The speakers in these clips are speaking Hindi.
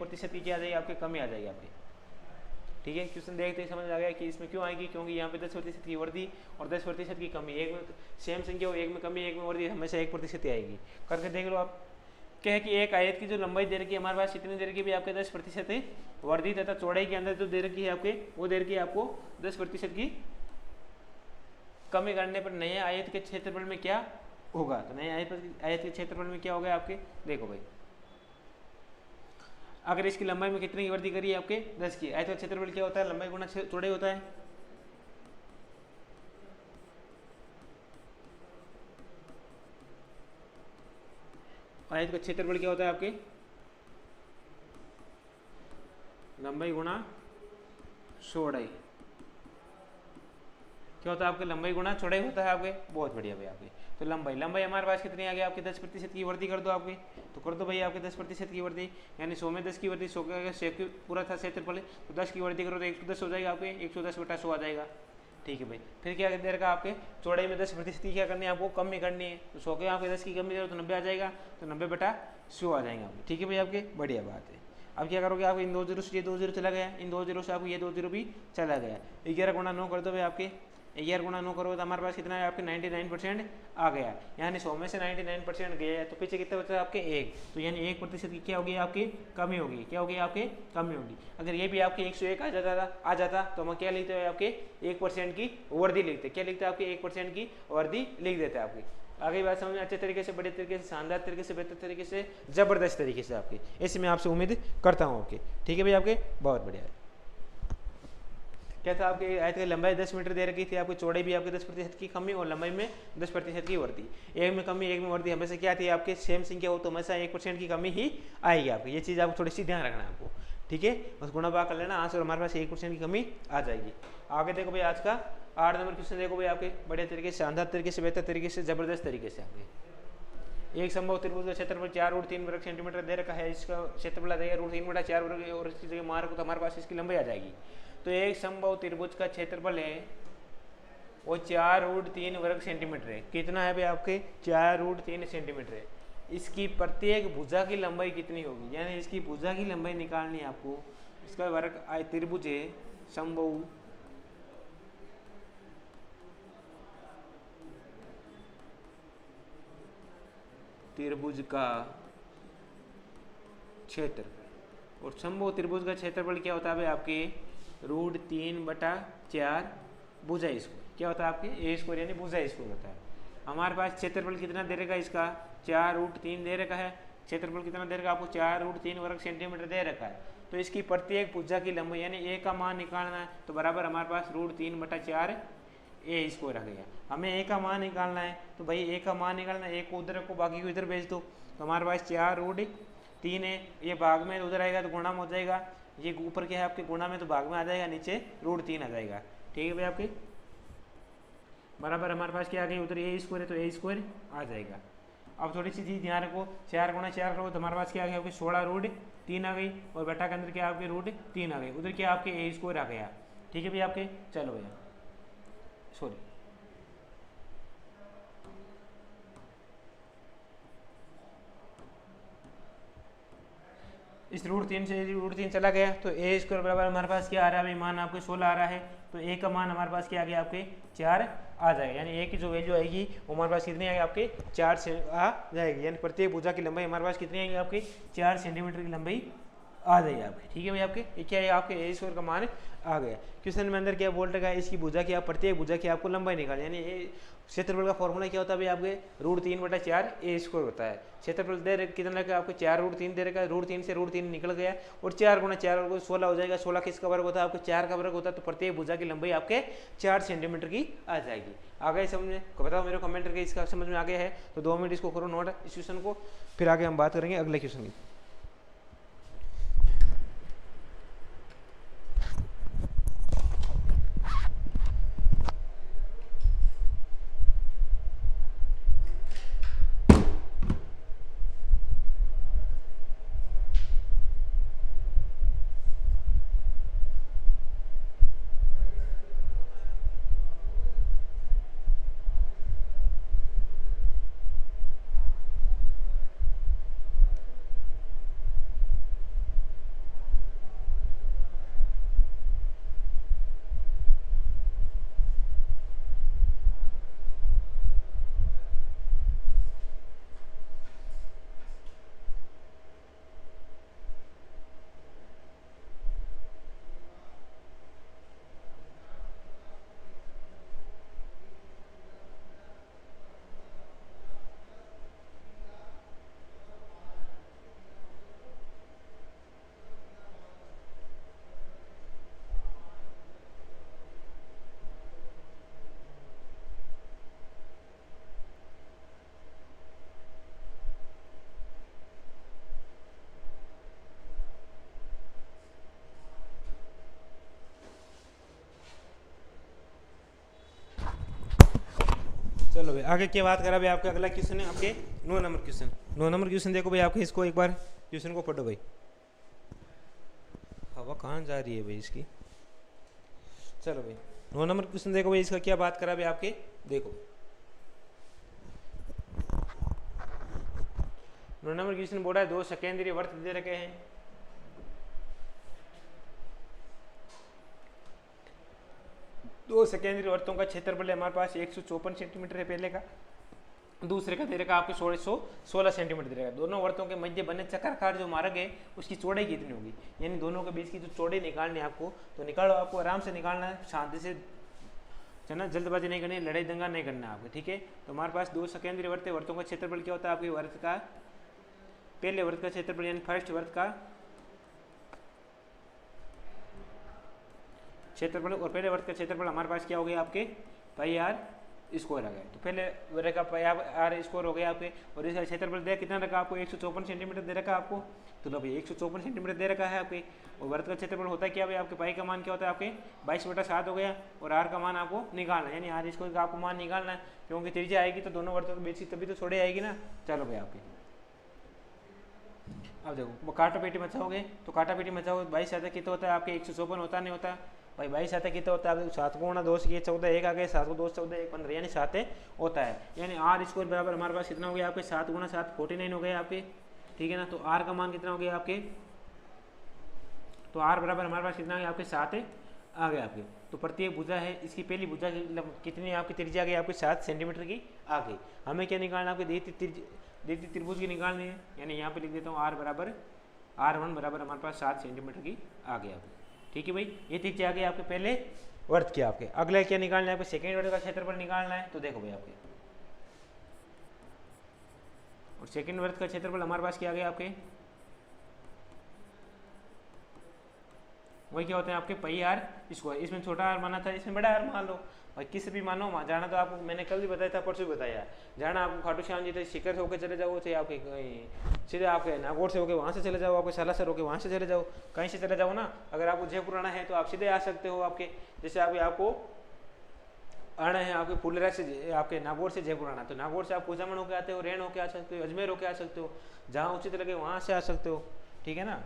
1% की क्या आ जाएगी आपकी कमी आ जाएगी आपकी। ठीक है, क्वेश्चन देखते ही समझ आ गया कि इसमें क्यों आएगी, क्योंकि यहाँ पे 10% की वृद्धि और 10% की कमी, एक में सेम संख्या हो, एक में कमी एक में वृद्धि, हमेशा 1% ही आएगी। करके देख लो आप। क्या है कि एक आयत की जो लंबाई दे रखी है हमारे पास इतनी दे रखी है आपके 10% वृद्धि, तथा चौड़ाई के अंदर जो दे रखी है आपके वो दे रखी है आपको 10% की कमी करने पर नए आयत के क्षेत्रफल में क्या होगा। तो नए आयत के क्षेत्रफल में क्या होगा आपके, देखो भाई अगर इसकी लंबाई में कितनी की वृद्धि करी है आपके 10 की, आयत का क्षेत्रफल क्या होता है, लंबाई गुना चौड़ाई होता है। आयत का क्षेत्रफल क्या होता है आपके, लंबाई गुना चौड़ाई। क्या होता है आपके, लंबाई गुना चौड़ाई होता है आपके। बहुत बढ़िया भाई आपके। तो लंबाई हमारे पास कितनी आ गई आपके 10% की वृद्धि कर दो आपके, तो कर दो भाई आपके 10% की वृद्धि, यानी 100 में 10 की वृद्धि, 100 का पूरा था क्षेत्रफल, तो 10 की वृद्धि करो तो 110 हो जाएगा आपके, 110/100 आ जाएगा। ठीक है भाई, फिर क्या दे रखा आपके चौड़ाई में 10% की क्या करनी है आपको कमी करनी है, तो 100 के आपके 10 की कमी करो तो 90 आ जाएगा, तो 90/100 आ जाएगा आपके। ठीक है भाई आपके, बढ़िया बात है। अब क्या करोगे आप, इन 2 जीरो से ये 2 जीरो चला गया, इन 2 जीरो से आपको ये 2 जीरो भी चला गया, 11 गुणा 9 कर दो भाई आपके, 11 गुणा 9 करोगे तो हमारे पास कितना है आपके 99% आ गया, यानी 100 में से 99% गया है, तो पीछे कितना बचा आपके 1, तो यानी 1% की क्या होगी आपकी कमी होगी, क्या होगी आपकी कमी होगी। अगर ये भी आपके 101 आ जाता तो हम क्या लिखते हैं आपके 1% की वृद्धि लिखते, क्या लिखते हैं आपके 1% की वृद्धि लिख देते हैं आपकी। आगे बात समझ में अच्छे तरीके से, बड़े तरीके से, शानदार तरीके से, बेहतर तरीके से, जबरदस्त तरीके से आपके, ऐसे मैं आपसे उम्मीद करता हूँ आपके। ठीक है भाई आपके, बहुत बढ़िया है। क्या था आपके आयत की लंबाई 10 मीटर दे रखी थी, आपकी चौड़ाई भी आपके 10% की कमी और लंबाई में 10% की वृद्धि, एक में कमी एक में वृद्धि, हमेशा क्या थी आपके सेम संख्या हो तो हमेशा 1% की कमी ही आएगी आपकी। ये चीज़ आपको थोड़ी सी ध्यान रखना है आपको। ठीक है, बस गुणा भाग कर लेना, आंसर हमारे पास 1% की कमी आ जाएगी। आगे देखो भाई आज का 8 नंबर क्वेश्चन देखो भाई आपके, बड़े तरीके से, शानदार तरीके से, बेहतर तरीके से, जबरदस्त तरीके से आपके। एक समबाहु त्रिभुज का क्षेत्रफल 4√3 वर्ग सेंटीमीटर दे रखा है, इसका क्षेत्रफल आ जाएगा √3/4 वर्ग, और इसकी जगह मार्क तो हमारे पास इसकी लंबाई आ जाएगी। तो एक समबाहु त्रिभुज का क्षेत्रफल है वो 4√3 वर्ग सेंटीमीटर है। कितना है भाई आपके 4√3 सेंटीमीटर है। इसकी प्रत्येक भुजा की लंबाई कितनी होगी, यानी इसकी भुजा की लंबाई निकालनी है आपको। इसका वर्ग त्रिभुज है समबाहु त्रिभुज का क्षेत्रफल, और समबाहु त्रिभुज का क्षेत्रफल क्या होता है भाई आपके √3/4 भुजा स्क्वायर। क्या होता है आपके ए स्क्वायर, यानी भुजा स्क्वायर होता है। हमारे पास क्षेत्रफल कितना दे रखा है, इसका 4√3 दे रखा है। क्षेत्रफल कितना दे रखा है आपको 4√3 वर्ग सेंटीमीटर दे रखा है। तो इसकी प्रत्येक भुजा की लंबाई यानी ए का मान निकालना है, तो बराबर हमारे पास √3/4 ए स्क्वायर आ गया। हमें ए का मान निकालना है, तो भाई ए का मान निकालना है, ए को उधर रखो बाकी को इधर भेज दो, तो हमारे पास 4√3 है, ये भाग में उधर आएगा तो गुणा में हो जाएगा, ये ऊपर क्या है आपके गुणा में तो भाग में आ जाएगा, नीचे √3 आ जाएगा। ठीक है भाई आपके, बराबर हमारे पास क्या आ गई, उधर ए स्क्वायर है तो ए स्क्वायर आ जाएगा। अब थोड़ी सी चीज़ ध्यान रखो, 4 गुणा 4 करो तो हमारे पास क्या आ गया आपकी 16√3 आ गई, और बटा के अंदर क्या आपके √3 आ गई, उधर क्या आपके ए स्क्वायर आ गया। ठीक है भैया आपके, चलो भैया सॉरी इस √3 से √3 चला गया, तो ए स्क्वायर बराबर हमारे पास क्या आ रहा है, मान आपके 16 आ रहा है, तो ए का मान हमारे पास क्या आ गया आपके 4 आ जाएगा, यानी ए की जो वैल्यू आएगी वो हमारे पास कितनी आएगी आपके 4 से आ जाएगी, यानी प्रत्येक भुजा की लंबाई हमारे पास कितनी आएगी आपके 4 सेंटीमीटर की लंबाई आ जाएगी आपकी। ठीक है भाई आपके, ये क्या है आपके ए स्क्वायर का मान आ गया। क्वेश्चन में अंदर क्या बोल रखा है, इसकी भुजा की आप प्रत्येक भुजा की आपको लंबाई निकालें, यानी क्षेत्रफल का फॉर्मूला क्या होता है भाई आपके √3/4 ए स्क्वायर होता है। क्षेत्रफल दे कितना लगा आपको 4√3 दे रखा है, √3 से √3 निकल गया, और 4 गुणा 4 को 16 हो जाएगा। 16 किसका वर्ग होता है आपको 4 का वर्ग होता है, तो प्रत्येक भुजा की लंबाई आपके 4 सेंटीमीटर की आ जाएगी। आ गए समझ में, बताओ मेरे कमेंट करके इसका समझ में आ गया है, तो 2 मिनट इसको करो नोट इस क्वेश्चन को, फिर आगे हम बात करेंगे अगले क्वेश्चन की। चलो भाई आगे क्या बात करा भाई, आपका अगला क्वेश्चन है आपके 9 नंबर क्वेश्चन। 9 नंबर क्वेश्चन देखो भाई आपके, इसको एक बार क्वेश्चन को पढ़ो भाई। हवा कहाँ जा रही है भाई इसकी। चलो भाई 9 नंबर क्वेश्चन देखो भाई, इसका क्या बात करा भाई आपके, देखो 9 नंबर क्वेश्चन बोला है 2 सेकेंडरी वर्त दे रखे हैं। दो सेकेंडरी वर्तों का क्षेत्रफल है हमारे पास 154 सेंटीमीटर है पहले का, दूसरे का दे रखा आपको 1616 सेंटीमीटर दे रखा। दोनों वर्तों के मध्य बने चक्राकार जो मार्ग है उसकी चौड़ाई कितनी होगी, यानी दोनों के बीच की जो चौड़ाई निकालनी है आपको, तो निकालो, आपको आराम से निकालना है, शांति से चलना, जल्दबाजी नहीं करनी, लड़ाई दंगा नहीं करना है आपको, ठीक है। तो हमारे पास 2 सेकेंडरी वर्त है, वर्तों का क्षेत्रफल क्या होता है आपके वर्त का, पहले वर्त का क्षेत्रफल यानी फर्स्ट वर्त का क्षेत्रफल और पहले वर्त का क्षेत्रफल हमारे पास क्या हो गया आपके पाई आर स्क्वायर आ गया। तो पहले वर्ग का पाई आर स्क्वायर हो गया आपके, और इसका क्षेत्रफल दे कितना रखा आपको 154 सेंटीमीटर दे रखा आपको, तो लो भाई 154 सेंटीमीटर दे रखा है आपके। और वर्त का क्षेत्रफल होता है क्या भाई आपके, पाई का मान क्या होता है आपके 22/7 हो गया, और आर का मान आपको निकालना है, यानी आर स्क्वायर का आपको मान निकालना है, क्योंकि त्रिज्या आएगी तो दोनों वर्तों के बीच की तभी तो छोड़े आएगी ना। चलो भाई आपके अब देखो काटा पेटी मचाओगे, तो काटा पेटी मचाओगे 22 कितना होता है आपके 154 होता नहीं होता भाई, 22 कितना होता है 7 गुणा 2 से 14 1 आ गए, 7 को 2 14 1 15 यानी 7 होता है, यानी आर स्क्वायर बराबर हमारे पास कितना हो गया आपके 7 गुणा 7 49 हो गया आपके, ठीक है ना। तो आर का मान कितना हो गया आपके, तो आर बराबर हमारे पास कितना हो गया आपके 7 आ गया आपके। तो प्रत्येक भुजा है, इसकी पहली भुजा कितनी आपकी त्रिज्या गई आपकी 7 सेंटीमीटर की आ गई। हमें क्या निकालना आपके द्वितीय त्रिभुज की निकालनी है, यानी यहाँ पे लिख देता हूँ आर बराबर R1 बराबर हमारे पास 7 सेंटीमीटर की आ गया आपके, ठीक है भाई। ये त्रिज्या आ गई आपके पहले वर्त के आपके। अगला क्या निकालना है आपके सेकेंड वर्त का क्षेत्रफल निकालना है, तो देखो भाई आपके, और सेकेंड वर्त का क्षेत्रफल हमारे पास क्या आ गया आपके, वही क्या होते हैं आपके पाई आर स्क्वायर। इसमें छोटा आर माना था, इसमें बड़ा आर मान लो भाई, किस भी मानो जाना तो आपको मैंने कल भी बताया था, परसों भी बताया, जाना आपको खाटू श्याम जी शिखर से होकर चले जाओ, चाहे आपके सीधे आपके नागौर से होकर वहाँ से चले जाओ, आपके सालासर होकर वहाँ से चले जाओ, कहीं से चले जाओ ना। अगर आपको जयपुर आना है तो आप सीधे आ सकते हो, आपके जैसे आपको आना है आपके फुलेरा से, आपके नागौर से जयपुर आना, तो नागौर से आप कोजामण होकर आते हो, रेण होकर आ सकते हो, अजमेर होकर आ सकते हो, जहाँ उचित लगे वहाँ से आ सकते हो, ठीक है ना।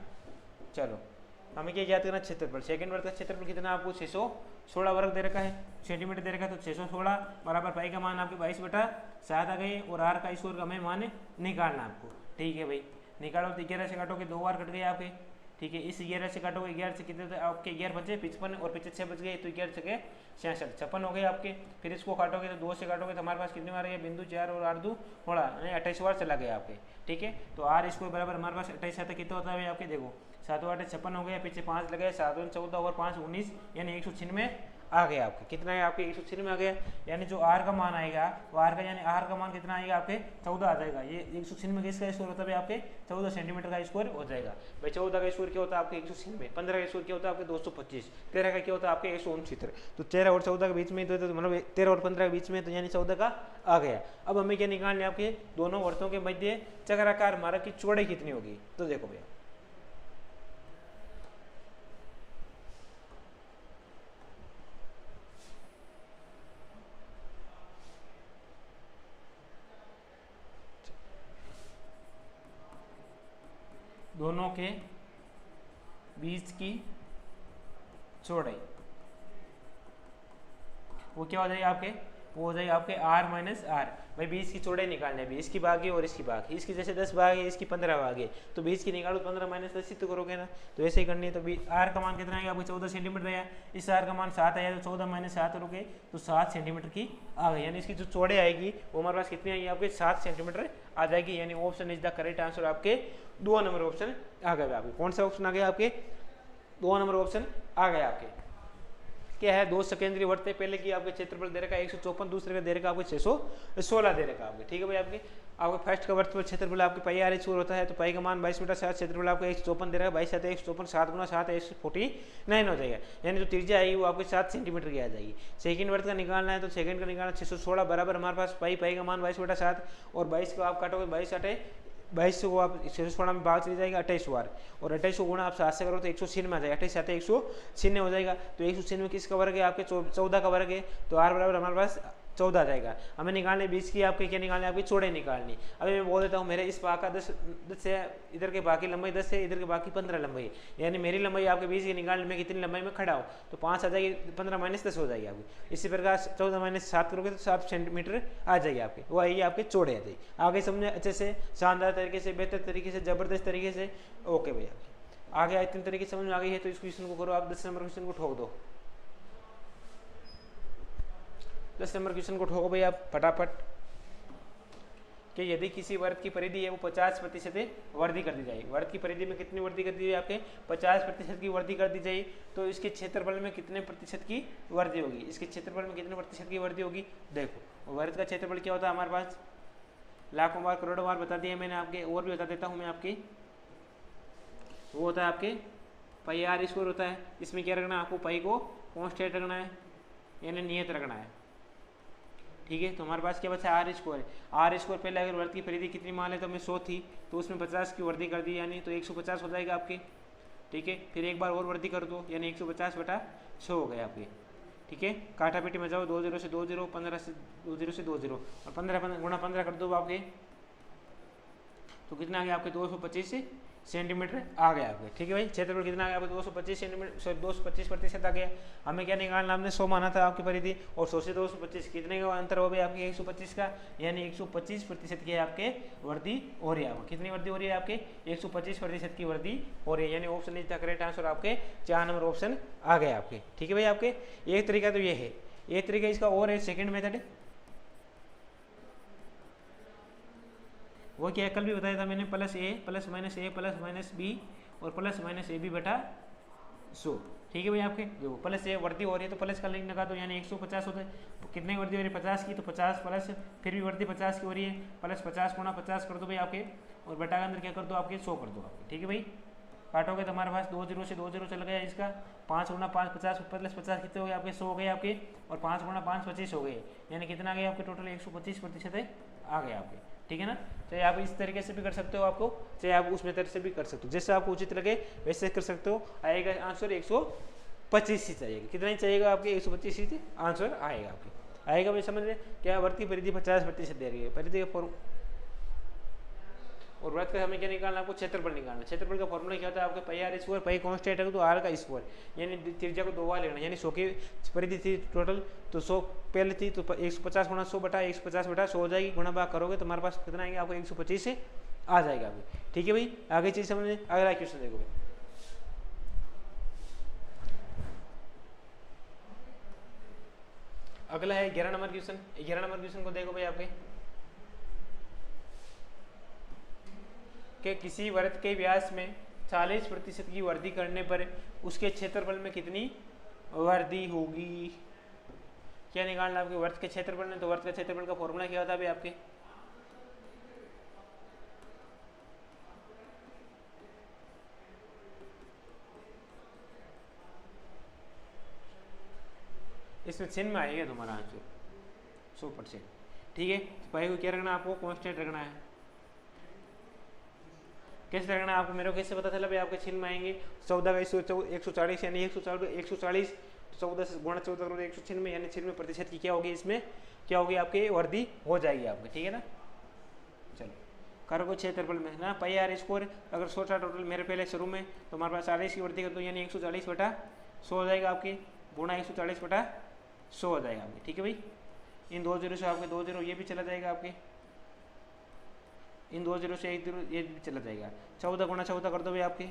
चलो हमें क्या याद करना, क्षेत्रफल सेकंड वर्ग का क्षेत्रफल कितना आपको 616 वर्ग दे रखा है, सेंटीमीटर दे रखा है, तो 616 बराबर पाई का मान आपके 22/7 आ गई, और आर का स्क्वायर का हमें मान निकालना आपको, ठीक है भाई। निकालो तो 11 से काटोगे 2 बार कट गए आपके, ठीक है। इस 11 से काटोगे 11 से कितने थे आपके 11 बचे 55, और 55 बच गए तो 11 से 66 56 हो गए आपके। फिर इसको काटोगे तो 2 से काटोगे तो हमारे पास कितने बार गए, बिंदु 4 और आर 2 थोड़ा 28 बार चला गया आपके, ठीक है। तो आर स्क्वायर बराबर हमारे पास 28 आता कितना होता है आपके, देखो 7 8 56 हो गया, पीछे 5 लगे, 7 14 और 5 19, यानी 196 आ गया आपके। कितना है आपके 196 आ गया, यानी जो आर का मान आएगा वो आर का, यानी आर का मान कितना आएगा आपके 14 आ जाएगा। ये 196 का इसका स्क्वायर होता है आपके 14 सेंटीमीटर का स्क्वायर हो जाएगा भाई। 14 का स्क्वायर क्या होता है आपके 196, 15 का स्क्वायर क्या होता है आपके 225, 13 का क्या होता है आपके 169, तो 13 और 14 के बीच में तो मतलब 13 और 15 के बीच में, तो यानी 14 का आ गया। अब हमें क्या निकालना है आपके दोनों वर्तों के मध्य चक्राकार मार्ग की चौड़ाई कितनी होगी, तो देखो भैया दोनों के बीच की चौड़ाई वो क्या हो जाएगी आपके, वो हो जाएगी आपके r माइनस आर। भाई बीच की चौड़ाई निकालनी है, बीच की भाग है और इसकी भाग, इसकी जैसे 10 भाग है, इसकी 15 भाग है, तो बीच की निकालो 15 माइनस 10 ही तो करोगे ना, तो ऐसे ही करनी है। तो आर का मान कितना आएगा आपको 14 सेंटीमीटर आया, इस आर का मान 7 आया, तो 14 माइनस 7 करोगे तो 7 सेंटीमीटर की आ गई, यानी इसकी जो चौड़ाई आएगी वो हमारे पास कितनी आएगी आपके 7 सेंटीमीटर आ जाएगी, यानी option is the correct answer. आपके 2 नंबर ऑप्शन आ गए आपके। कौन सा ऑप्शन आ गया आपके 2 नंबर ऑप्शन आ गया आपके। क्या है 2 सेकेंडरी वर्त है, पहले की आपके क्षेत्रफल दे रखा है 154, दूसरे का दे रखा आपके 616 दे रखा आपके, ठीक है भाई। आपके फर्स्ट का वर्त पर क्षेत्रफल आपके पाई आर स्क्वायर होता है, तो पाई का मान 22/7, क्षेत्रफल आपका 154 दे रहा है, 22 7 154, 7 गुना 7 149 हो जाएगा, यानी जो त्रिज्या आएगी वो आपके 7 सेंटीमीटर की आ जाएगी। सेकंड वर्त का निकालना है, तो सेकंड का निकालना 616 बराबर हमारे पास पाई का मान 22/7, और 22 को आप काटोगे 22 को आप 616 में भाग चली जाएगा 28 बार, और 28 को गुणा आप 7 से करो तो 196 में आ जाएगा, 28 7 196 हो जाएगा। तो 196 किसका वर्ग है आपके 14 का वर्ग है, तो आर बराबर हमारे पास 14 आ जाएगा। हमें निकालने 20 की आपके क्या निकालने आपकी चौड़ाई निकालनी। अभी मैं बोल देता हूँ मेरे इस भाग का 10 से इधर के बाकी लंबाई 10 है, इधर के बाकी 15 लंबाई, यानी मेरी लंबाई आपके 20 की निकालने में कितनी लंबाई में खड़ा हूँ तो 5 आ जाएगी, 15 माइनस 10 हो जाएगी आपकी। इसी प्रकार 14 माइनस 7 करोगे तो 7 सेंटीमीटर आ जाएगी आपके, वो आएगी आपके चौड़े आ जाएगी। आगे समझे अच्छे से, शानदार तरीके से, बेहतर तरीके से, जबरदस्त तरीके से। ओके भैया, आगे इतनी तरीके से समझ में आ गई है तो इस क्वेश्चन को करो आप। 10 नंबर क्वेश्चन को ठोक दो, 10 नंबर क्वेश्चन को ठोको भैया आप फटाफट। कि यदि किसी वर्ग की परिधि है वो 50% वृद्धि कर दी जाएगी। वर्ग की परिधि में कितनी वृद्धि कर दी जाए आपके 50% की वृद्धि कर दी जाए तो इसके क्षेत्रफल में कितने प्रतिशत की वृद्धि होगी, इसके क्षेत्रफल में कितने प्रतिशत की वृद्धि होगी। देखो वर्ग का क्षेत्रफल क्या होता है हमारे पास, लाखों बार करोड़ों बार बता दिया मैंने आपके, और भी बता देता हूँ मैं आपकी। वो होता है आपके पाई आर स्क्वायर होता है। इसमें क्या रखना है आपको, पाई को कांस्टेंट रखना है यानी नियत रखना है, ठीक है। तो हमारे पास क्या बचा आर स्क्वायर। आर स्क्वायर पहले अगर वर्ग की परिधि कितनी मान ले तो हमें 100 थी तो उसमें 50 की वृद्धि कर दी यानी तो 150 हो जाएगा आपके, ठीक है। फिर एक बार और वृद्धि कर दो यानी 150/100 हो गए आपके, ठीक है। काटा पेटी में जाओ 2 0 से 2 0, 15 से 2 0 से 2 0 और 15 गुणा 15 कर दो आपके तो कितना आ गया आपके 225 सेंटीमीटर आ गया आपके, ठीक है भाई। क्षेत्रफल कितना आ गया आपके 225 सेंटीमीटर, सॉरी 225% आ गया। हमें क्या निकालना, हमने 100 माना था आपकी परिधि और 100 से 225 कितने का अंतर हो गया आपके 125 का, यानी 125% की आपके वृद्धि हो रही है। आपको कितनी वृद्धि हो रही है आपके 125% की वृद्धि हो रही है, यानी option is the correct answer आपके 4 नंबर ऑप्शन आ गए आपके, ठीक है भाई। आपके एक तरीका तो ये है, एक तरीका इसका और है सेकेंड मेथड, वो क्या कल भी बताया था मैंने, प्लस ए प्लस माइनस बी और प्लस माइनस ए बी बटा 100, ठीक है भाई। आपके जो प्लस ए वृद्धि हो रही है तो प्लस का लिंक लगा दो यानी 150 होता है। कितने वृद्धि हो रही है 50 की, तो 50 प्लस फिर भी वृद्धि 50 की हो रही है, प्लस 50 गुणा 50 कर दो भाई आपके और बटा के अंदर क्या कर दो आपके 100 कर दो आपके, ठीक है भाई। काटोगे तो हमारे पास 2 0 से 2 0 चल गया इसका, 5 गुणा 5 50 प्लस 50 कितने हो गए आपके 100 हो गए आपके और 5 गुणा 5 25 हो गए, यानी कितना आ गया आपके टोटल 125% आ गए आपके, ठीक है ना। चाहे आप इस तरीके से भी कर सकते हो आपको, चाहे आप उस मेथड से भी कर सकते हो, जैसे आपको उचित लगे वैसे कर सकते हो। आएगा आंसर 125 ही चाहिएगा, कितना ही चाहिएगा आपके 125 ही आंसर आएगा आपके, आएगा भाई समझ में। क्या वर्ग की परिधि 50% दे रही है, परिधि का फॉर्म और वर्ग का हमें क्या निकालना आपको क्षेत्रफल निकालना। क्षेत्रफल का फॉर्मूला क्या होता है आपके पाई आर स्क्वायर, पाई कांस्टेंट है तो आर का स्क्वायर यानी त्रिज्या को 2 बार लेना, यानी 100 की परिधि थी टोटल तो 100 पहले थी तो 150 गुणा 100 बटा 150/100 हो जाएगी, गुणा भाग करोगे तो हमारे पास कितना आएंगे आपको 125 से आ जाएगा अभी, ठीक है भाई। आगे चीज समझ, अगला क्वेश्चन देखो भाई। अगला है 11 नंबर क्वेश्चन। 11 नंबर क्वेश्चन को देखो भाई आपके कि किसी वृत्त के व्यास में 40% की वृद्धि करने पर उसके क्षेत्रफल में कितनी वृद्धि होगी। क्या निकालना आपके वृत्त के क्षेत्रफल में, तो वृत्त के क्षेत्रफल का फॉर्मूला क्या होता है भाई आपके, इसमें चिन्ह में आएगा तुम्हारा आंसर 100%, ठीक है। तो पाई को क्या रखना आपको कांस्टेंट रखना है, कैसे रखना है आपको मेरे को कैसे पता चला भाई आपके चिन्ह में आएंगे 14 का 140 यानी 140 14 से गुणा 14 करोगे 196 यानी 96% की क्या होगी, इसमें क्या होगी आपकी वृद्धि हो जाएगी आपकी, ठीक है ना। चलो करोगे क्षेत्रफल में ना पाई आर स्क्वायर, अगर 100 था टोटल मेरे पहले शुरू में तो हमारे पास 40 की वृद्धि कर दो यानी 140/100 हो जाएगा आपकी, गुणा 140/100 हो जाएगा आपकी, ठीक है भाई। इन 2 0 से आपके 2 0 ये भी चला जाएगा आपके, इन 2 0 से 1 0 ये भी चला जाएगा। 14 गुणा 14 कर दो भाई आपके,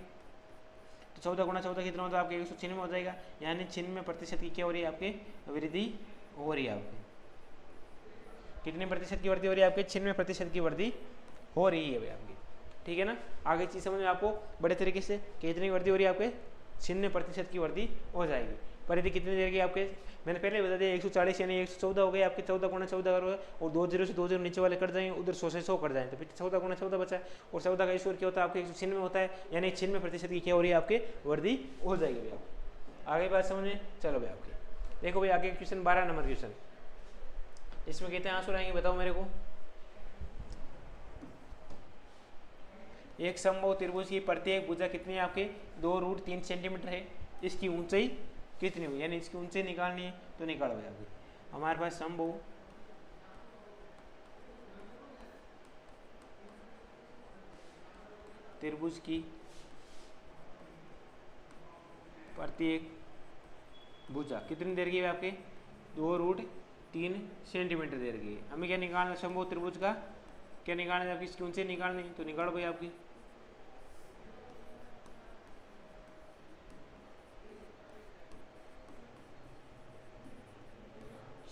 तो 14 गुणा 14 कितना होता है आपके 196 हो जाएगा, यानी 96% की क्या हो रही है आपके वृद्धि हो रही है आपके, कितने प्रतिशत की वृद्धि हो रही है आपके 96% की वृद्धि हो रही है भाई आपकी, ठीक है ना। आगे चीज समझ में आपको बड़े तरीके से कितनी वृद्धि हो रही है आपके 96% की वृद्धि हो जाएगी। परिधि कितनी देर की आपके मैंने पहले बता दिया 140 यानी 114 हो गए आपके, 14 गुणा 14 करोगे और 2 0 से 2 0 नीचे वाले कट जाएंगे, उधर 100 से 100 कट जाएंगे तो फिर 14 गुणा 14 बचा है और 14 का स्क्वायर क्या होता है आपके 196 होता है, यानी 96% की क्या हो रही है आपके वृद्धि हो जाएगी भाई आपको। आगे बात समझे, चलो भाई आपके देखो भाई आगे क्वेश्चन 12 नंबर क्वेश्चन, इसमें कितने आंसर आएंगे बताओ मेरे को। एक समबाहु त्रिभुज की प्रत्येक भुजा कितनी है आपके 2√3 सेंटीमीटर है, इसकी ऊंचाई कितनी हुई, यानी इसकी ऊंचाई निकालनी है तो निकालो भाई आपकी। हमारे पास समबाहु त्रिभुज की प्रत्येक भुजा कितनी देर की है आपके 2√3 सेंटीमीटर देर की। हमें क्या निकालना समबाहु त्रिभुज का क्या निकालना है आपकी इसकी ऊंचाई निकालनी, तो निकालो भाई आपकी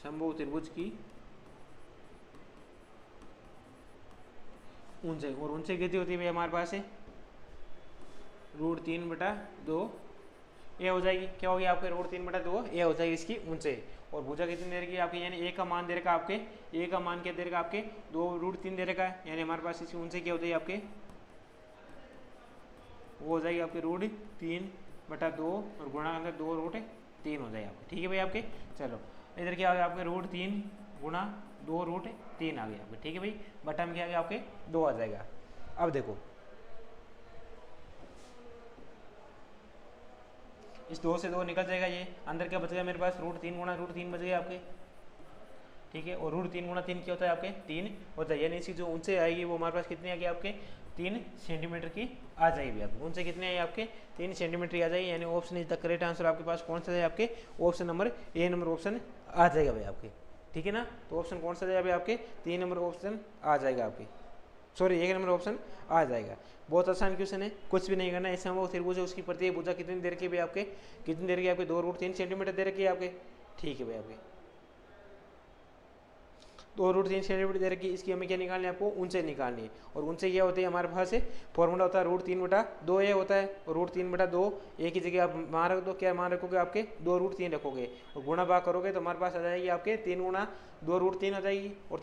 समबाहु त्रिभुज की ऊंचाई, और ऊंचाई कितनी होती है भाई हमारे पास है √3/2 ये हो जाएगी। क्या होगी आपके √3/2 ये हो जाएगी इसकी ऊंचाई। और भुजा कितनी देर की आपके यानी ए का मान दे रखा आपके, ए का मान क्या दे रखा आपके 2√3 दे रखा है, यानी हमारे पास इसकी ऊंचाई क्या हो जाएगी आपके वो हो जाएगी आपके √3/2 और गुणा अंदर 2√3 हो जाएगा आपके। ठीक है भाई आपके। चलो इधर क्या आ गया आपके √3 गुणा 2√3 आ गया आपके। ठीक है भाई, बटा में क्या आ गया आपके 2 आ जाएगा। अब देखो इस 2 से 2 निकल जाएगा, ये अंदर क्या बच गया मेरे पास √3 गुणा √3 बच गया आपके। ठीक है, और √3 गुणा 3 क्या होता है आपके 3 होता है, यानी इसकी जो ऊंचाई आएगी वो हमारे पास कितनी आ गई आपके 3 सेंटीमीटर की आ जाएगी। आपकी ऊंचाई कितनी आई आपके 3 सेंटीमीटर की आ जाएगी, यानी option is the correct answer. आपके पास कौन सा है आपके option number A number option आ जाएगा भाई आपके। ठीक है ना, तो ऑप्शन कौन सा जाएगा भाई आपके 3 नंबर ऑप्शन आ जाएगा आपके, सॉरी 1 नंबर ऑप्शन आ जाएगा। बहुत आसान क्वेश्चन है, कुछ भी नहीं करना है। इसमें वो त्रिभुज है उसकी प्रत्येक भुजा कितनी देर की भाई आपके कितनी देर की आपके 2√3 सेंटीमीटर दे रखी है आपके। ठीक है भाई आपके 2√3 सेंटीमीटर दे रखी, इसकी हमें क्या निकालनी है आपको ऊंचाई निकालनी है। और ऊंचाई क्या होती है हमारे पास से फॉर्मूला होता है √3/2 ये होता है, और √3/2 एक ही जगह आप मान रख दो, क्या मान रखोगे आपके 2√3 रखोगे और गुणा भाग करोगे तो हमारे पास आ जाएगी आपके 3 गुणा 2√3 आ जाएगी, और